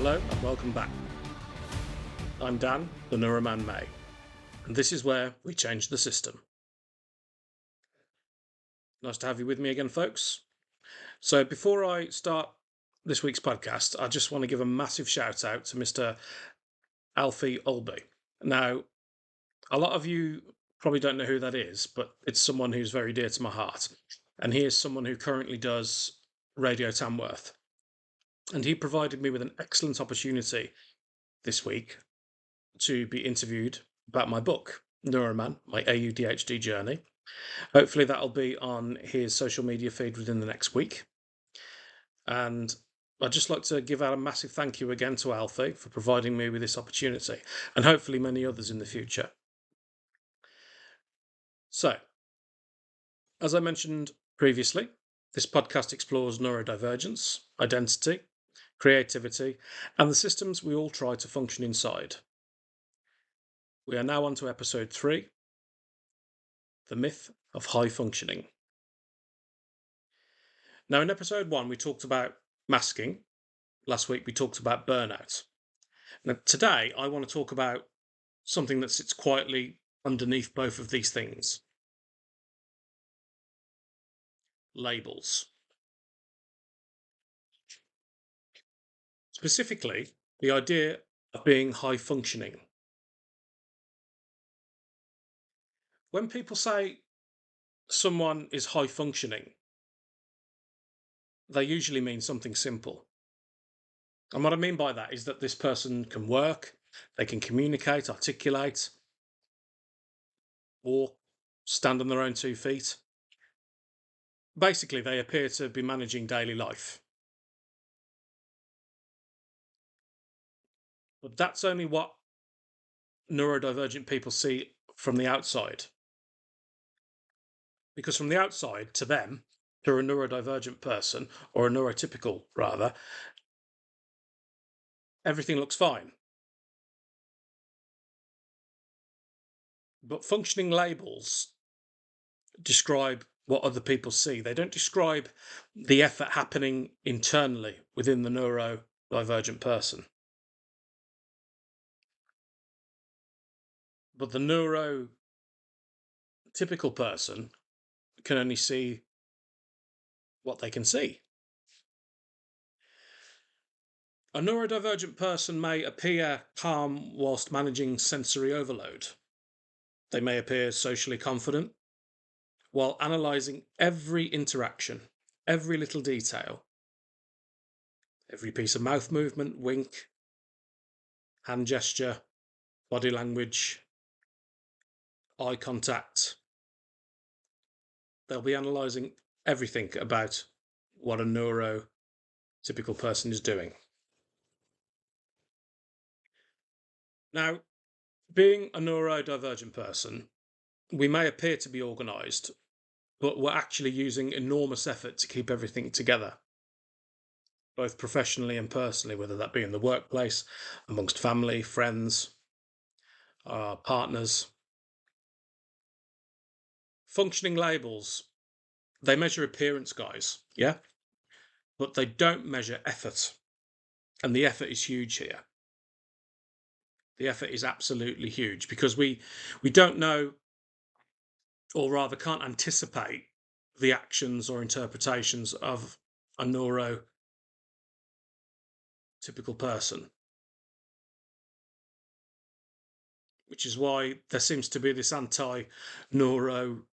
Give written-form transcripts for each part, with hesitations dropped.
Hello and welcome back. I'm Dan, the Neuroman May, and this is where we change the system. Nice to have you with me again, folks. So before I start this week's podcast, I just want to give a massive shout out to Mr. Alfie Olby. Now, a lot of you probably don't know who that is, but it's someone who's very dear to my heart. And he is someone who currently does Radio Tamworth. And he provided me with an excellent opportunity this week to be interviewed about my book, Neuroman, my AUDHD journey. Hopefully that'll be on his social media feed within the next week. And I'd just like to give out a massive thank you again to Alfie for providing me with this opportunity, and hopefully many others in the future. So, as I mentioned previously, this podcast explores neurodivergence, identity, creativity, and the systems we all try to function inside. We are now on to episode 3, The Myth of High Functioning. Now, in episode 1, we talked about masking. Last week, we talked about burnout. Now, today, I want to talk about something that sits quietly underneath both of these things. Labels. Specifically, the idea of being high functioning. When people say someone is high functioning, they usually mean something simple. And what I mean by that is that this person can work, they can communicate, articulate, walk, stand on their own 2 feet. Basically, they appear to be managing daily life. But that's only what neurodivergent people see from the outside. Because from the outside, to them, to a neurodivergent person, or a neurotypical rather, everything looks fine. But functioning labels describe what other people see. They don't describe the effort happening internally within the neurodivergent person. But the neurotypical person can only see what they can see. A neurodivergent person may appear calm whilst managing sensory overload. They may appear socially confident while analysing every interaction, every little detail, every piece of mouth movement, wink, hand gesture, body language, eye contact. They'll be analysing everything about what a neurotypical person is doing. Now, being a neurodivergent person, we may appear to be organised, but we're actually using enormous effort to keep everything together, both professionally and personally, whether that be in the workplace, amongst family, friends, partners. Functioning labels, they measure appearance, guys, yeah? But they don't measure effort. And the effort is huge here. The effort is absolutely huge because we don't know, or rather can't anticipate, the actions or interpretations of a neurotypical person. Which is why there seems to be this anti-neurotypical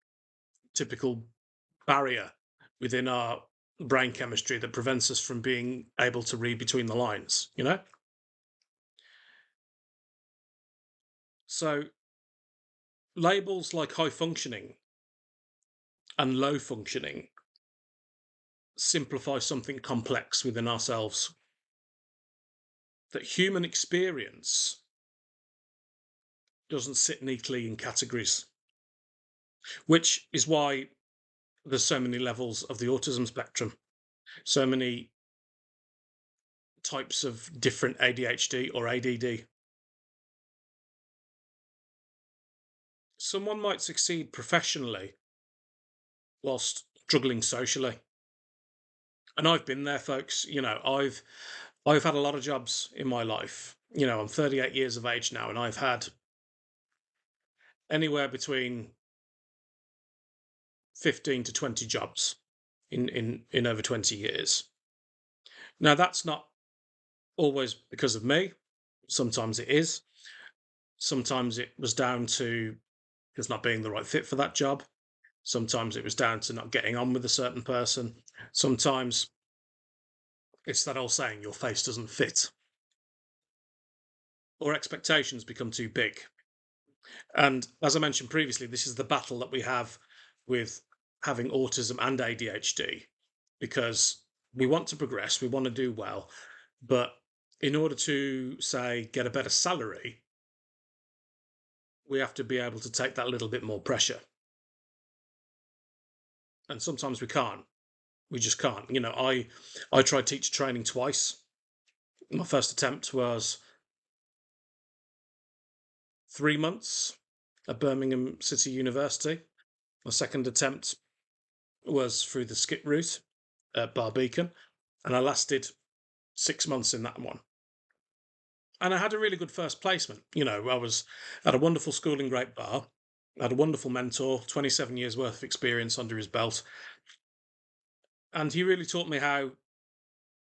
barrier within our brain chemistry that prevents us from being able to read between the lines, you know? So labels like high functioning and low functioning simplify something complex within ourselves. That human experience doesn't sit neatly in categories, which is why there's so many levels of the autism spectrum, so many types of different ADHD or ADD. Someone might succeed professionally whilst struggling socially. And I've been there, folks. You know, I've I've had a lot of jobs in my life. I'm 38 years of age now, and I've had anywhere between 15 to 20 jobs in over 20 years. Now, that's not always because of me. Sometimes it is. Sometimes it was down to just not being the right fit for that job. Sometimes it was down to not getting on with a certain person. Sometimes it's that old saying, your face doesn't fit, or expectations become too big. And as I mentioned previously, this is the battle that we have with having autism and ADHD, because we want to progress, we want to do well, but in order to, say, get a better salary, we have to be able to take that little bit more pressure. And sometimes we can't. We just can't. I tried teacher training twice. My first attempt was 3 months at Birmingham City University. My second attempt was through the skip route at Barbican, and I lasted 6 months in that one. And I had a really good first placement. I was at a wonderful school in Great Bar. I had a wonderful mentor, 27 years worth of experience under his belt, and he really taught me how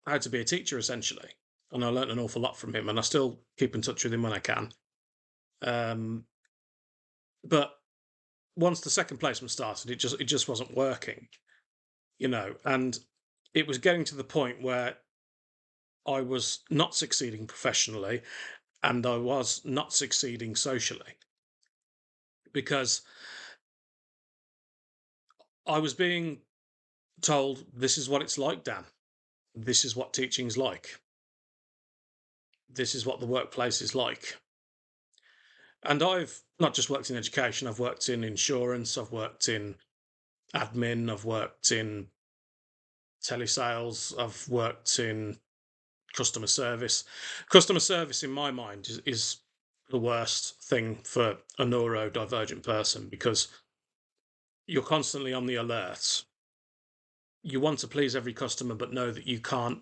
to be a teacher essentially. And I learnt an awful lot from him, and I still keep in touch with him when I can. Um, but once the second placement started, it just wasn't working, and it was getting to the point where I was not succeeding professionally and I was not succeeding socially, because I was being told, this is what it's like, Dan. This is what teaching's like. This is what the workplace is like. And I've not just worked in education, I've worked in insurance, I've worked in admin, I've worked in telesales, I've worked in customer service. Customer service, in my mind, is the worst thing for a neurodivergent person, because you're constantly on the alert. You want to please every customer, but know that you can't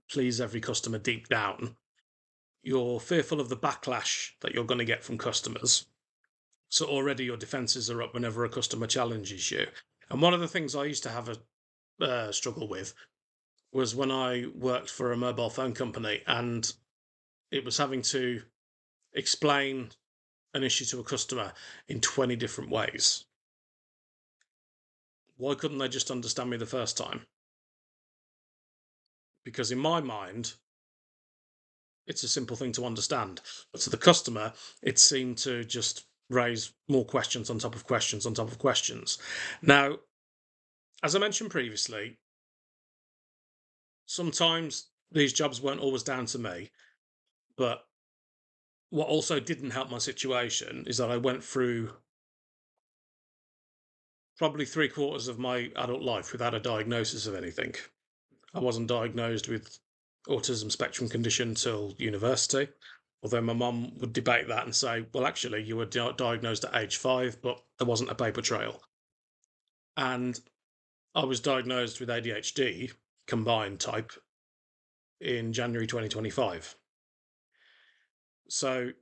please every customer deep down. You're fearful of the backlash that you're going to get from customers. So already your defenses are up whenever a customer challenges you. And one of the things I used to have a struggle with was when I worked for a mobile phone company, and it was having to explain an issue to a customer in 20 different ways. Why couldn't they just understand me the first time? Because in my mind, it's a simple thing to understand. But to the customer, it seemed to just raise more questions on top of questions on top of questions. Now, as I mentioned previously, sometimes these jobs weren't always down to me, but what also didn't help my situation is that I went through probably 3/4 of my adult life without a diagnosis of anything. I wasn't diagnosed with autism spectrum condition till university, although my mum would debate that and say, well, actually, you were diagnosed at age 5, but there wasn't a paper trail. And I was diagnosed with ADHD combined type in January 2025. So,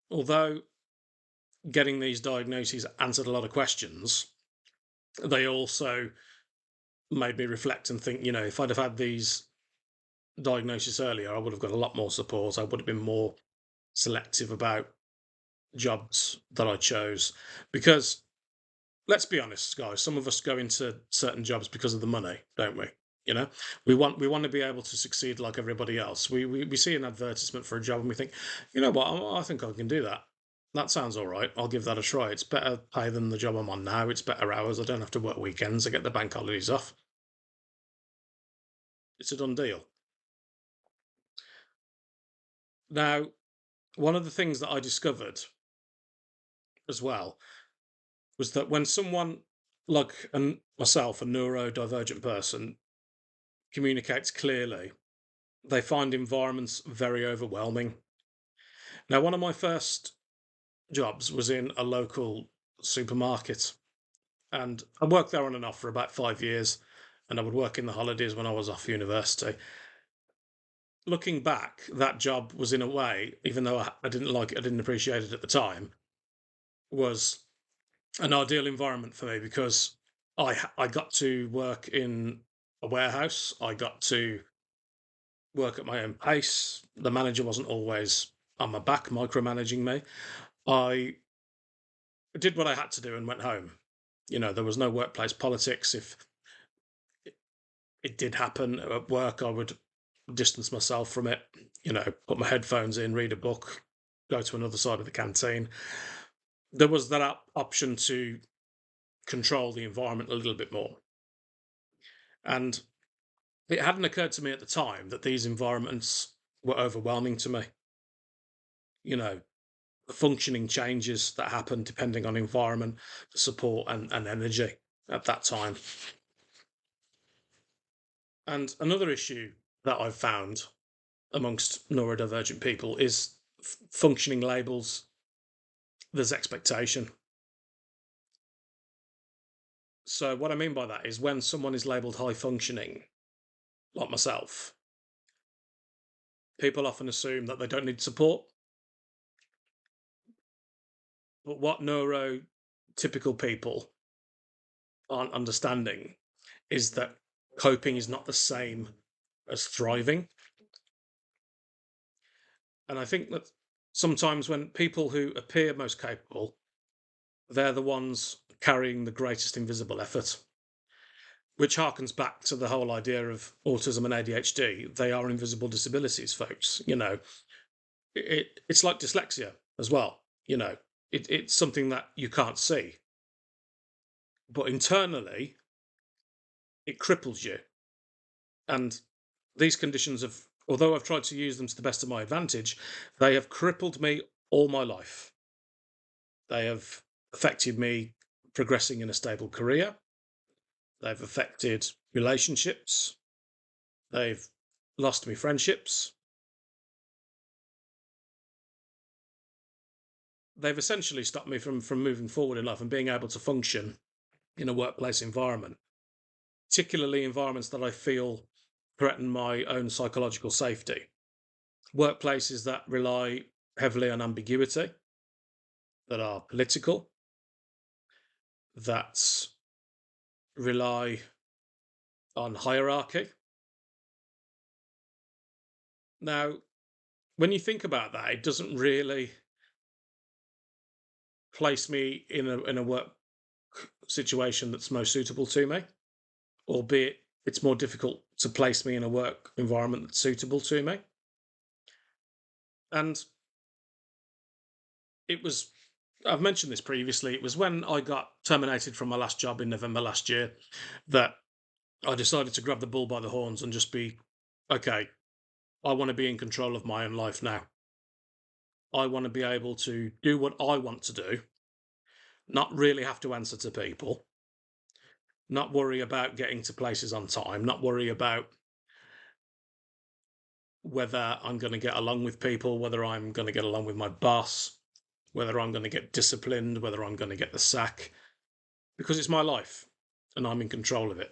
although getting these diagnoses answered a lot of questions, they also made me reflect and think, if I'd have had these diagnoses earlier, I would have got a lot more support. I would have been more selective about jobs that I chose. Because let's be honest, guys, some of us go into certain jobs because of the money, don't we? You know, we want to be able to succeed like everybody else. We see an advertisement for a job and we think, you know what, I think I can do that. That sounds all right. I'll give that a try. It's better pay than the job I'm on now. It's better hours. I don't have to work weekends. I get the bank holidays off. It's a done deal. Now, one of the things that I discovered as well was that when someone like myself, a neurodivergent person, communicates clearly, they find environments very overwhelming. Now, one of my first jobs was in a local supermarket, and I worked there on and off for about 5 years, and I would work in the holidays when I was off university. looking back, that job was in a way, even though I didn't like it, I didn't appreciate it at the time, was an ideal environment for me because I got to work in a warehouse. I got to work at my own pace. The manager wasn't always on my back, micromanaging me. I did what I had to do and went home. There was no workplace politics. If it did happen at work, I would distance myself from it, put my headphones in, read a book, go to another side of the canteen. There was that option to control the environment a little bit more. And it hadn't occurred to me at the time that these environments were overwhelming to me. The functioning changes that happen depending on environment, support, and energy at that time. And another issue that I've found amongst neurodivergent people is functioning labels. There's expectation. So, what I mean by that is when someone is labeled high functioning, like myself, people often assume that they don't need support. But what neurotypical people aren't understanding is that coping is not the same as thriving. And I think that sometimes when people who appear most capable, they're the ones carrying the greatest invisible effort, which harkens back to the whole idea of autism and ADHD. They are invisible disabilities, folks. It's like dyslexia as well. It's something that you can't see, but internally it cripples you. And these conditions have, although I've tried to use them to the best of my advantage, they have crippled me all my life. They have affected me progressing in a stable career. They've affected relationships. They've lost me friendships. They've essentially stopped me from moving forward in life and being able to function in a workplace environment, particularly environments that I feel threaten my own psychological safety. Workplaces that rely heavily on ambiguity, that are political, that rely on hierarchy. Now, when you think about that, it doesn't really place me in a work situation that's most suitable to me, albeit it's more difficult to place me in a work environment that's suitable to me. And it was, I've mentioned this previously, it was when I got terminated from my last job in November last year that I decided to grab the bull by the horns and just be, okay, I want to be in control of my own life now. I want to be able to do what I want to do, not really have to answer to people, not worry about getting to places on time, not worry about whether I'm going to get along with people, whether I'm going to get along with my boss, whether I'm going to get disciplined, whether I'm going to get the sack, because it's my life and I'm in control of it.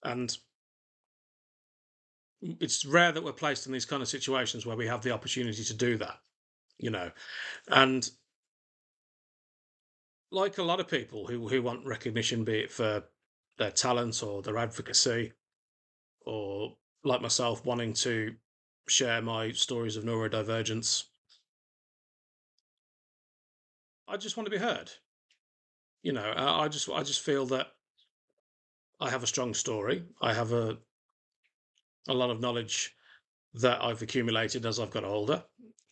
And it's rare that we're placed in these kind of situations where we have the opportunity to do that, you know. And like a lot of people who want recognition, be it for their talent or their advocacy, or like myself wanting to share my stories of neurodivergence, I just want to be heard. I just feel that I have a strong story. I have a lot of knowledge that I've accumulated as I've got older,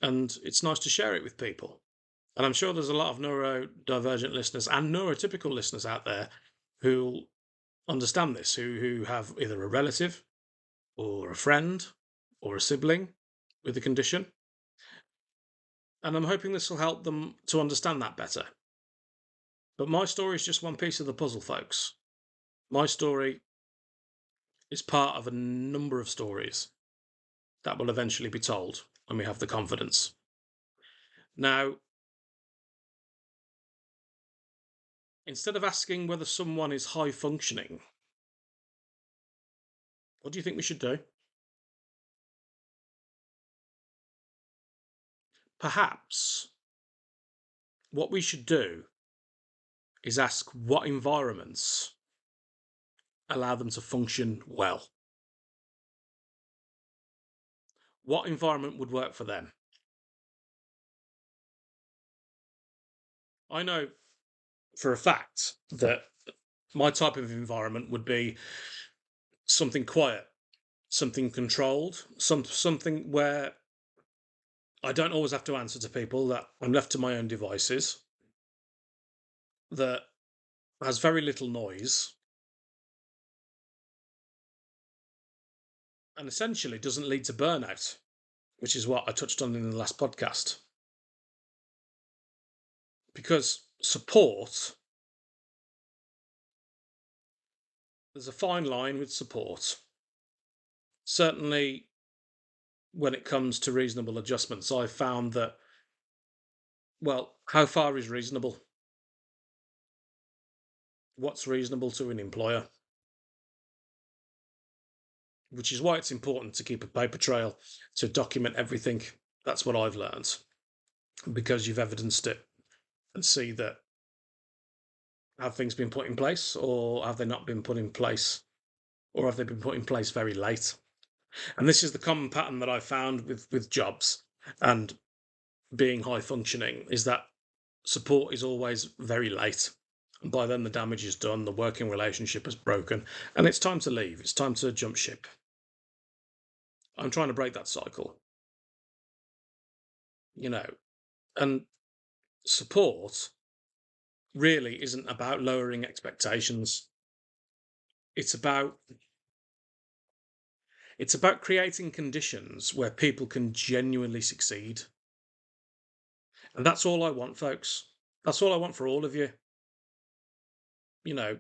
and it's nice to share it with people. And I'm sure there's a lot of neurodivergent listeners and neurotypical listeners out there who understand this, who have either a relative or a friend or a sibling with the condition. And I'm hoping this will help them to understand that better. But my story is just one piece of the puzzle, folks. My story is part of a number of stories that will eventually be told when we have the confidence. Now, instead of asking whether someone is high functioning, what do you think we should do? perhaps what we should do is ask what environments allow them to function well. What environment would work for them? I know for a fact that my type of environment would be something quiet, something controlled, something where I don't always have to answer to people, that I'm left to my own devices, that has very little noise, and essentially doesn't lead to burnout, which is what I touched on in the last podcast. Because support, there's a fine line with support. Certainly, when it comes to reasonable adjustments, I've found that, well, how far is reasonable? What's reasonable to an employer? Which is why it's important to keep a paper trail to document everything. That's what I've learned, because you've evidenced it and see that have things been put in place, or have they not been put in place, or have they been put in place very late? And this is the common pattern that I found with jobs and being high functioning, is that support is always very late. And by then the damage is done, the working relationship is broken, and it's time to leave. It's time to jump ship. I'm trying to break that cycle, you know. And support really isn't about lowering expectations. It's about creating conditions where people can genuinely succeed. And that's all I want, folks. That's all I want for all of you. You know,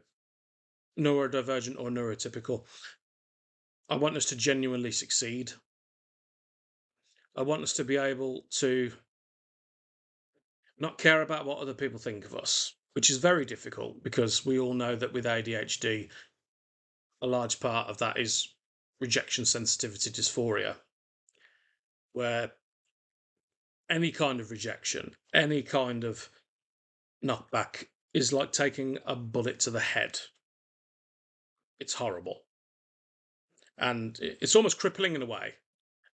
neurodivergent or neurotypical. I want us to genuinely succeed. I want us to be able to not care about what other people think of us, which is very difficult because we all know that with ADHD, a large part of that is rejection sensitivity dysphoria, where any kind of rejection, any kind of knockback is like taking a bullet to the head. It's horrible. And it's almost crippling in a way,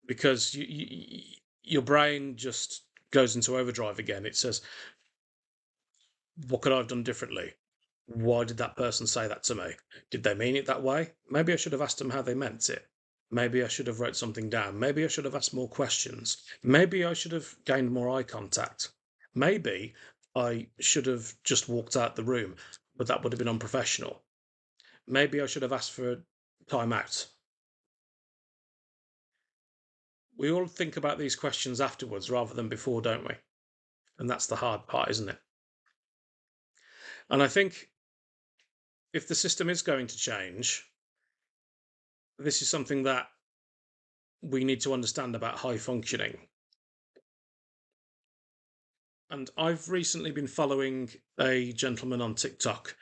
because your brain just goes into overdrive again. It says, what could I have done differently? Why did that person say that to me? Did they mean it that way? Maybe I should have asked them how they meant it. Maybe I should have wrote something down. Maybe I should have asked more questions. Maybe I should have gained more eye contact. Maybe I should have just walked out the room, but that would have been unprofessional. Maybe I should have asked for time out. We all think about these questions afterwards rather than before, don't we? And that's the hard part, isn't it? And I think if the system is going to change, this is something that we need to understand about high functioning. And I've recently been following a gentleman on TikTok,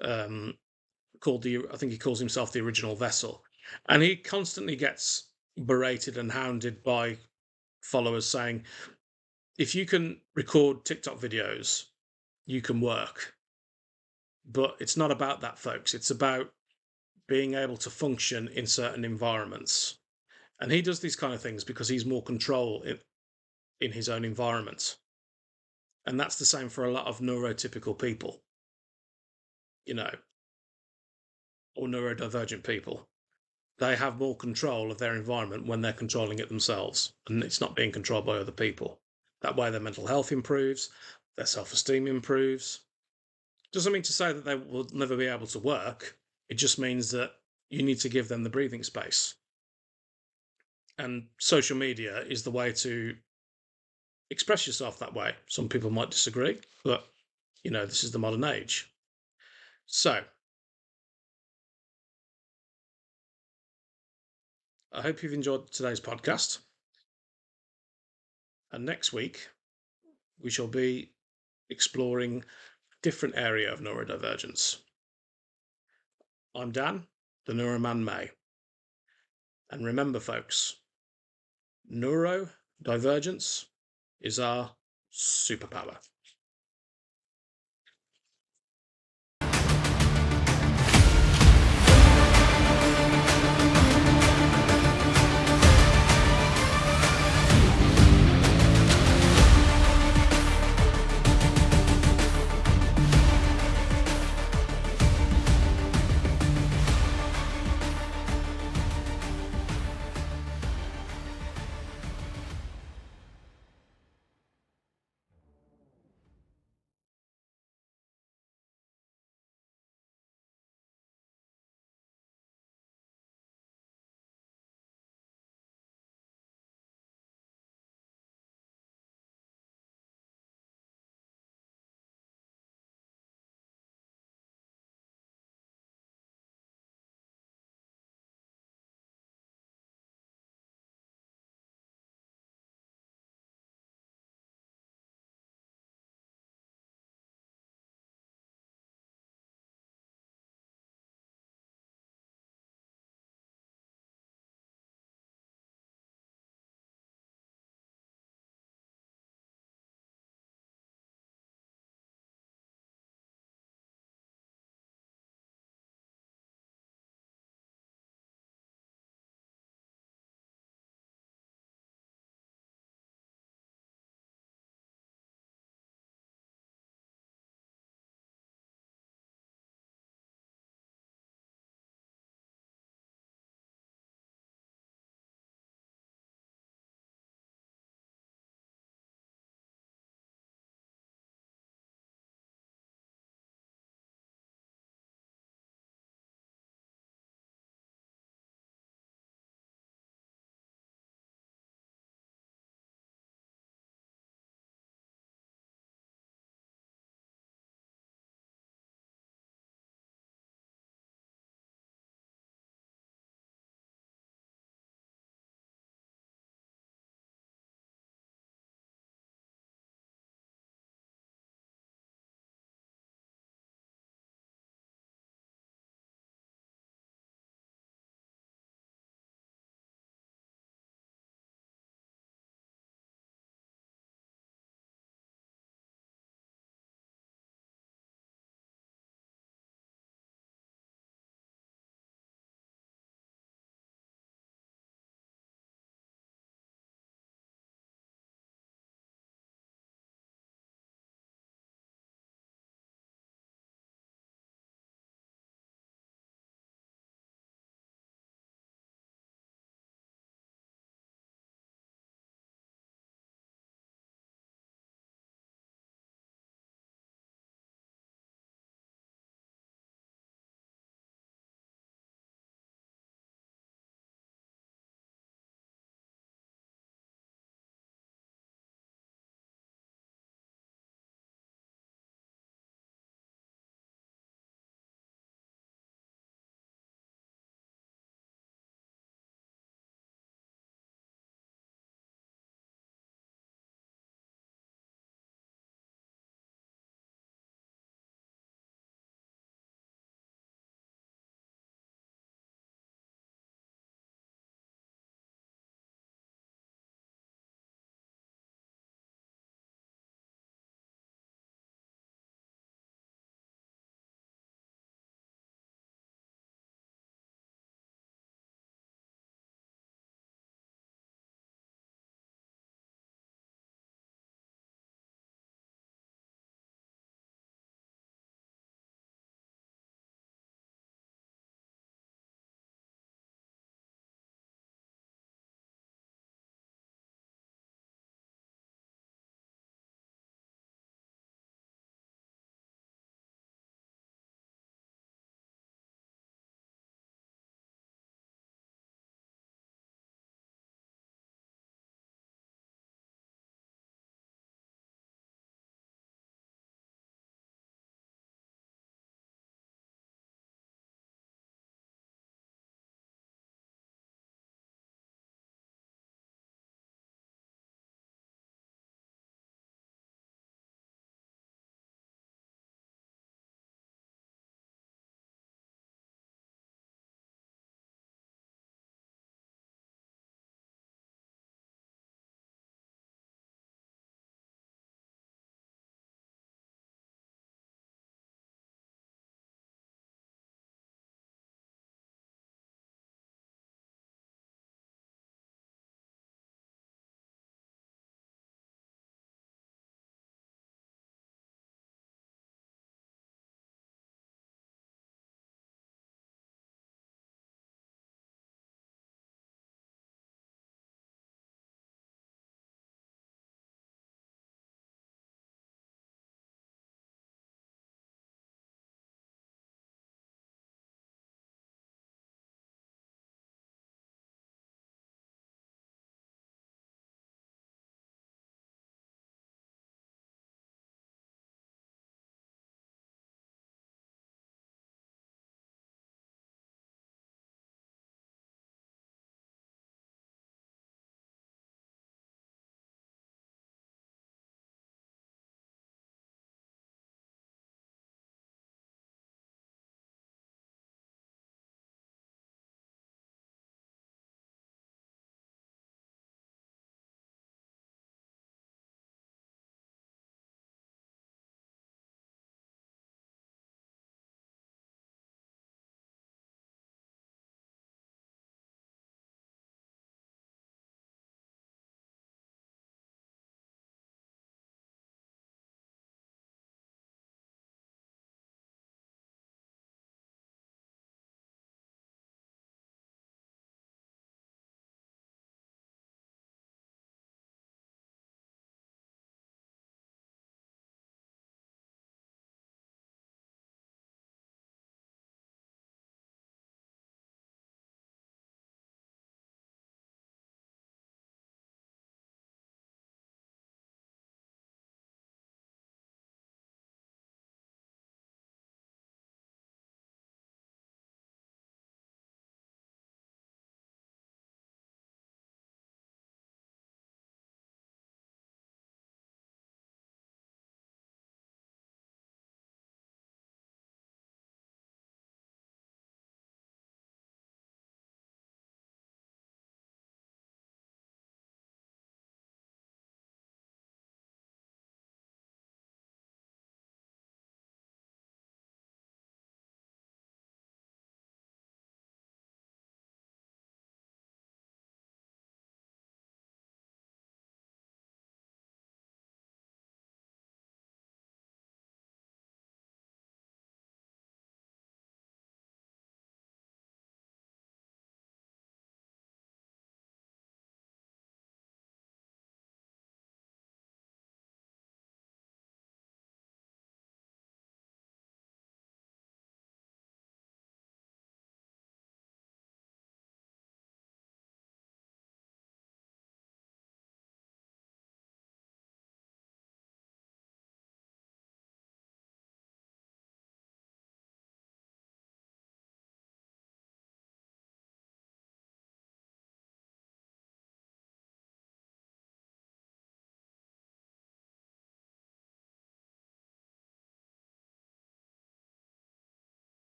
called I think he calls himself the Original Vessel. And he constantly gets berated and hounded by followers saying, if you can record TikTok videos, you can work. But it's not about that, folks. It's about being able to function in certain environments. And he does these kind of things because he's more control in his own environment. And that's the same for a lot of neurotypical people, you know, or neurodivergent people. They have more control of their environment when they're controlling it themselves, and it's not being controlled by other people. That way, their mental health improves, their self esteem improves. Doesn't mean to say that they will never be able to work. It just means that you need to give them the breathing space. And social media is the way to express yourself that way. Some people might disagree, but this is the modern age. So, I hope you've enjoyed today's podcast. And next week, we shall be exploring a different area of neurodivergence. I'm Dan, the Neuroman May. And remember, folks, neurodivergence is our superpower.